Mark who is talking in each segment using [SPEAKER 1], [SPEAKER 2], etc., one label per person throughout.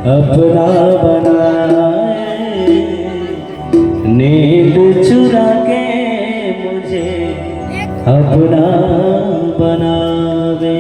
[SPEAKER 1] अपना बनाए, नींद चुरा के मुझे अपना बनावे।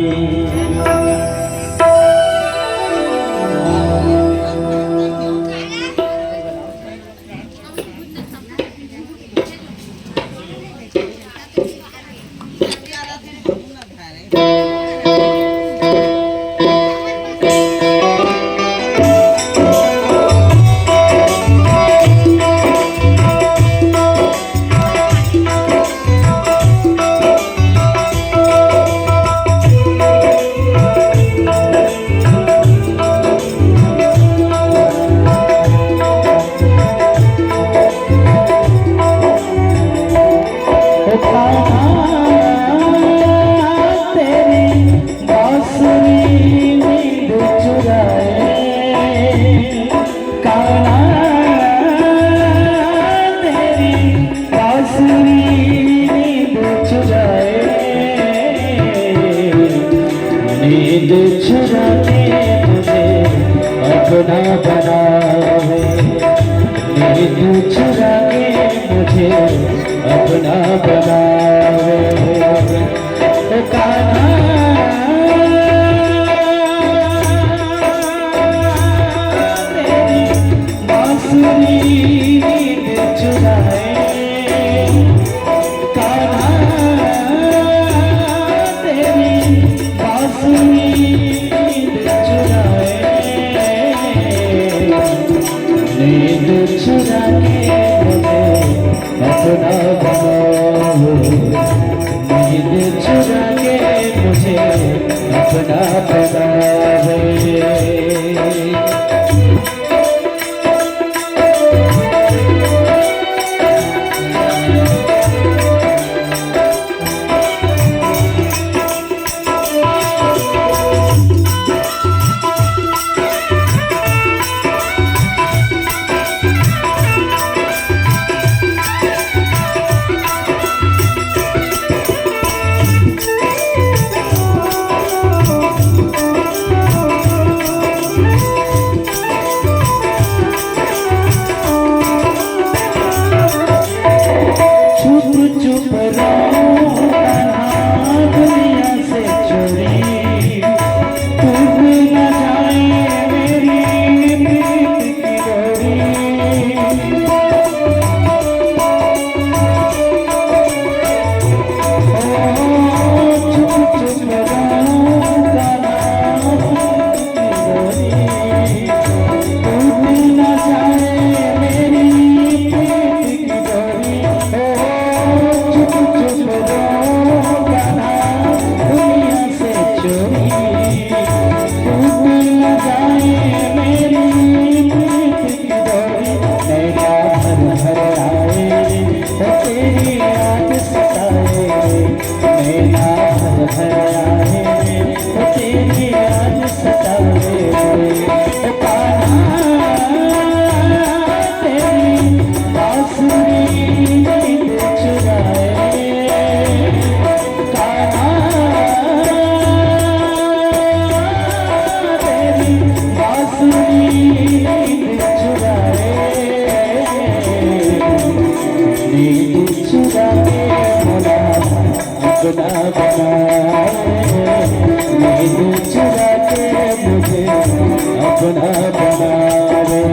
[SPEAKER 1] नींद चुरा के मुझे अपना बनावे, नींद चुरा के मुझे अपना बनावे। ओ कान्हा तेरी बांसुरी नींद चुराए, कान्हा तेरी बांसुरी नींद चुराए, नींद चुरा के मुझे अपना बनावे, नींद चुरा के मुझे अपना बनावे। अपना बनाए, नींद चुरा के मुझे अपना बनावे।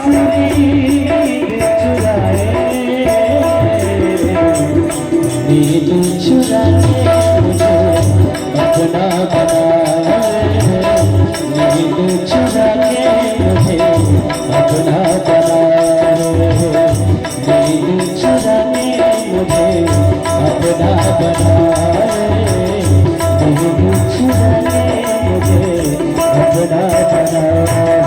[SPEAKER 1] नींद चुराए, नींद चुरा के मुझे अपना बनाए, नींद चुरा के मुझे अपना बनाए, नींद चुरा के मुझे अपना बनाए, नींद चुरा के मुझे अपना बनाए।